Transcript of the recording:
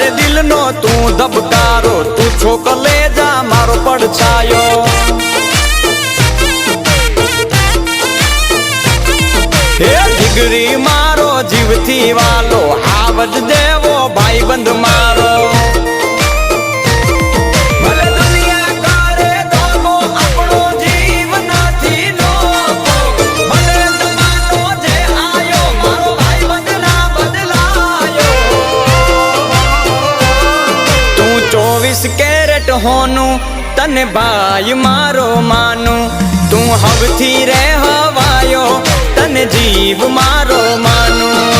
મારે દિલનો તું ધબકારો, તું છો કલેજા મારો પડછાયો. હે જીગરી મારો જીવથી વાલો, આવજ દેવો ભાઈબંધ મારો. ભલે દુનિયા કરે દોગો, આપણો જીવ નથી નોખો. ભલે જમાનો જે આયો, મારો ભાઈબંધ ના બદલાયો. તું 24 કેરેટ હોનું, તને ભાઈ મારો માનું. તું હવથી રે હવાયો, તને જીવ મારો માનું.